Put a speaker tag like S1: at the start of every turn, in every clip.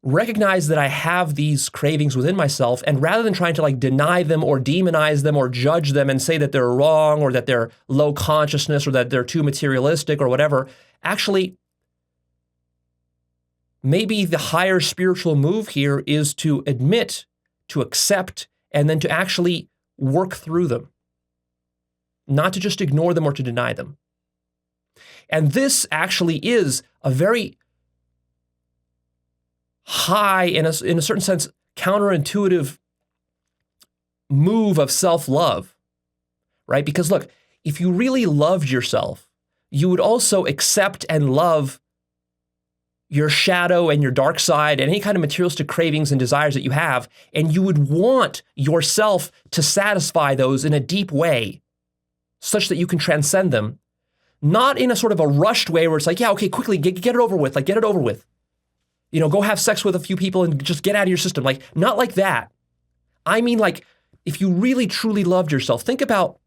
S1: recognize that I have these cravings within myself, and rather than trying to like deny them or demonize them or judge them and say that they're wrong or that they're low consciousness or that they're too materialistic or whatever, actually, maybe the higher spiritual move here is to admit, to accept, and then to actually work through them, not to just ignore them or to deny them. And this actually is a very high, in a certain sense, counterintuitive move of self-love, right? Because look, if you really loved yourself, you would also accept and love your shadow and your dark side and any kind of materialistic cravings and desires that you have, and you would want yourself to satisfy those in a deep way such that you can transcend them, not in a sort of a rushed way where it's like, yeah, okay, quickly, get it over with, like get it over with. You know, go have sex with a few people and just get out of your system. Like, not like that. I mean, like, if you really, truly loved yourself, think about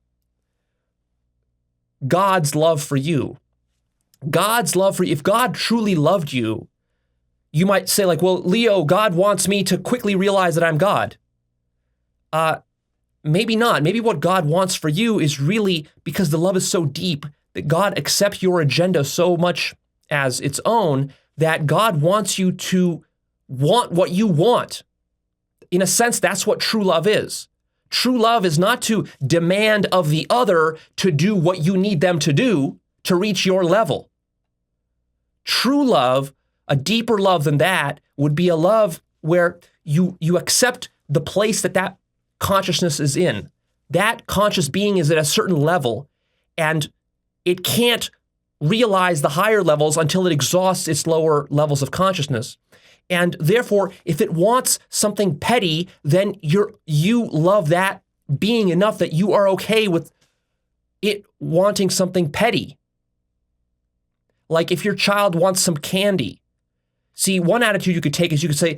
S1: God's love for you. God's love for you. If God truly loved you, you might say like, well, Leo, God wants me to quickly realize that I'm God. Maybe not. Maybe what God wants for you is really because the love is so deep that God accepts your agenda so much as its own that God wants you to want what you want. In a sense, that's what true love is. True love is not to demand of the other to do what you need them to do to reach your level. True love, a deeper love than that, would be a love where you accept the place that consciousness is in. That conscious being is at a certain level, and it can't realize the higher levels until it exhausts its lower levels of consciousness. And therefore, if it wants something petty, then you love that being enough that you are okay with it wanting something petty. Like if your child wants some candy. See, one attitude you could take is you could say,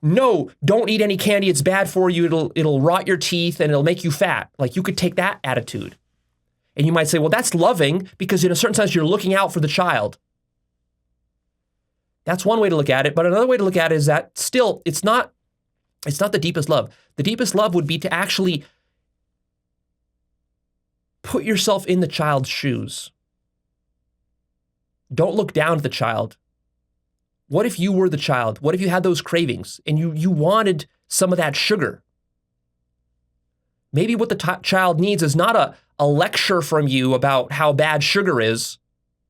S1: no, don't eat any candy. It's bad for you. It'll rot your teeth and it'll make you fat. Like you could take that attitude. And you might say, well, that's loving because in a certain sense, you're looking out for the child. That's one way to look at it. But another way to look at it is that still, it's not the deepest love. The deepest love would be to actually put yourself in the child's shoes. Don't look down at the child. What if you were the child? What if you had those cravings and you wanted some of that sugar? Maybe what the child needs is not a lecture from you about how bad sugar is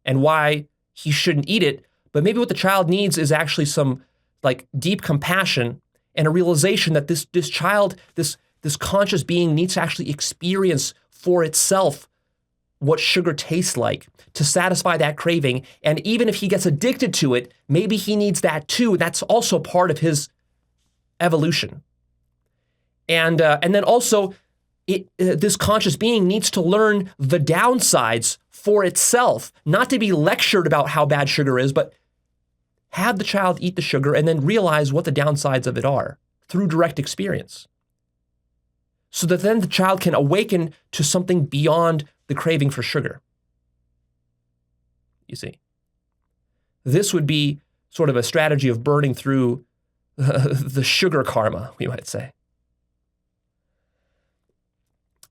S1: and why he shouldn't eat it, but maybe what the child needs is actually some like deep compassion and a realization that this child, this conscious being needs to actually experience for itself what sugar tastes like to satisfy that craving. And even if he gets addicted to it, maybe he needs that too. That's also part of his evolution. And then also, this conscious being needs to learn the downsides for itself, not to be lectured about how bad sugar is, but have the child eat the sugar and then realize what the downsides of it are through direct experience. So that then the child can awaken to something beyond the craving for sugar. You see, this would be sort of a strategy of burning through the sugar karma, we might say.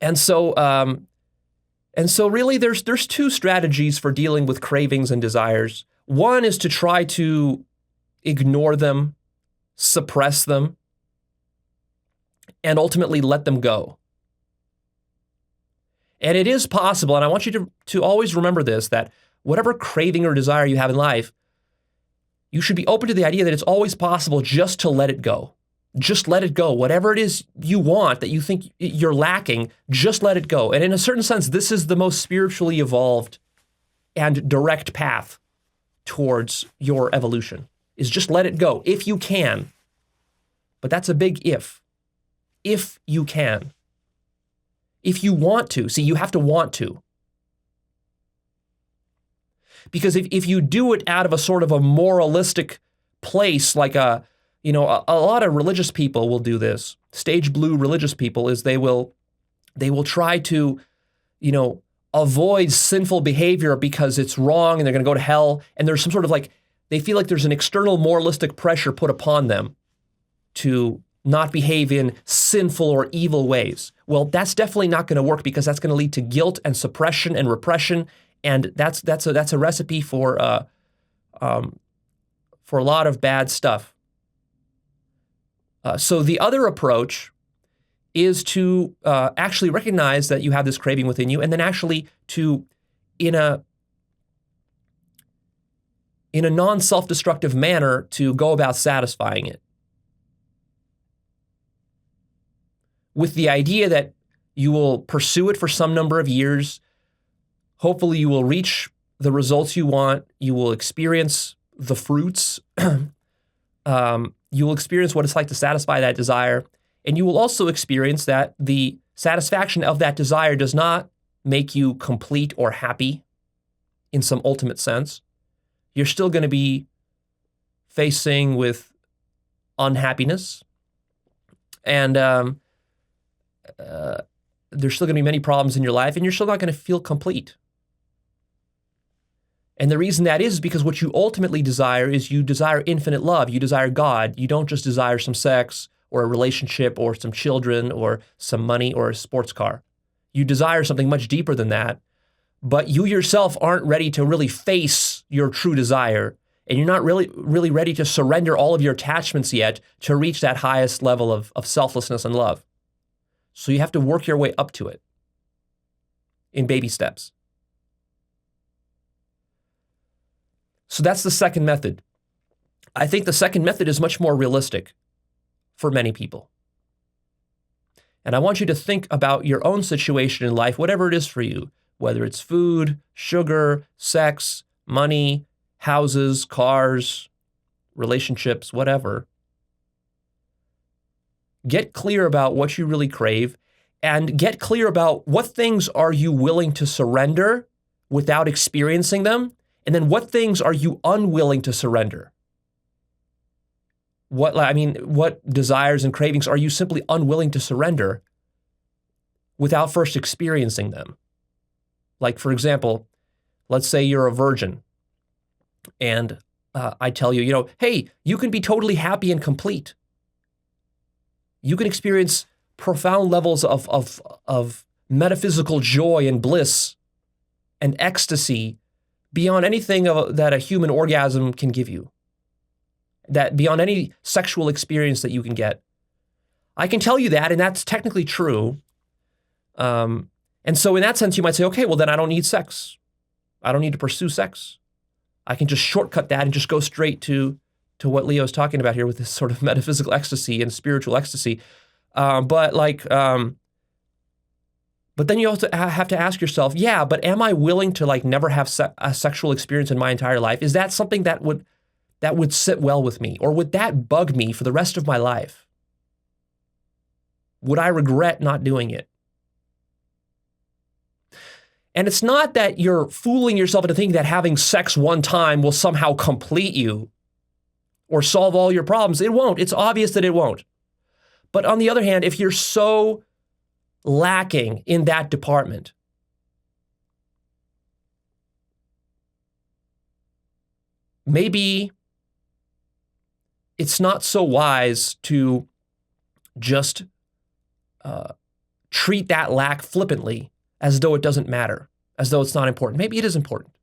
S1: And so really there's two strategies for dealing with cravings and desires. One is to try to ignore them, suppress them, and ultimately let them go. And it is possible, and I want you to always remember this, that whatever craving or desire you have in life, you should be open to the idea that it's always possible just to let it go. Just let it go. Whatever it is you want that you think you're lacking, just let it go. And in a certain sense, this is the most spiritually evolved and direct path towards your evolution, is just let it go if you can. But that's a big if. If you can. If you want to. See, you have to want to. Because if you do it out of a sort of a moralistic place, like a lot of religious people will do this. Stage blue religious people is they will try to, avoid sinful behavior because it's wrong and they're going to go to hell. And there's some sort of like they feel like there's an external moralistic pressure put upon them to not behave in sinful or evil ways. Well, that's definitely not going to work, because that's going to lead to guilt and suppression and repression, and that's a recipe for a lot of bad stuff. So the other approach is to actually recognize that you have this craving within you, and then actually to, in a non-self-destructive manner, to go about satisfying it. With the idea that you will pursue it for some number of years. Hopefully you will reach the results you want. You will experience the fruits. You will experience what it's like to satisfy that desire. And you will also experience that the satisfaction of that desire does not make you complete or happy in some ultimate sense. You're still going to be facing with unhappiness. And there's still going to be many problems in your life, and you're still not going to feel complete. And the reason that is because what you ultimately desire is you desire infinite love. You desire God. You don't just desire some sex or a relationship or some children or some money or a sports car. You desire something much deeper than that, but you yourself aren't ready to really face your true desire, and you're not really ready to surrender all of your attachments yet to reach that highest level of selflessness and love. So you have to work your way up to it in baby steps. So that's the second method. I think the second method is much more realistic for many people. And I want you to think about your own situation in life, whatever it is for you, whether it's food, sugar, sex, money, houses, cars, relationships, whatever. Get clear about what you really crave, and get clear about what things are you willing to surrender without experiencing them, and then what things are you unwilling to surrender? What desires and cravings are you simply unwilling to surrender without first experiencing them? Like, for example, let's say you're a virgin, and I tell you, hey, you can be totally happy and complete. You can experience profound levels of metaphysical joy and bliss and ecstasy beyond anything that a human orgasm can give you, that beyond any sexual experience that you can get. I can tell you that, and that's technically true. And so in that sense, you might say, okay, well, then I don't need sex. I don't need to pursue sex. I can just shortcut that and just go straight to what Leo's talking about here with this sort of metaphysical ecstasy and spiritual ecstasy. But then you also have to ask yourself, yeah, but am I willing to never have a sexual experience in my entire life? Is that something that would sit well with me? Or would that bug me for the rest of my life? Would I regret not doing it? And it's not that you're fooling yourself into thinking that having sex one time will somehow complete you or solve all your problems. It won't. It's obvious that it won't. But on the other hand, if you're so lacking in that department, maybe it's not so wise to just treat that lack flippantly, as though it doesn't matter, as though it's not important. Maybe it is important.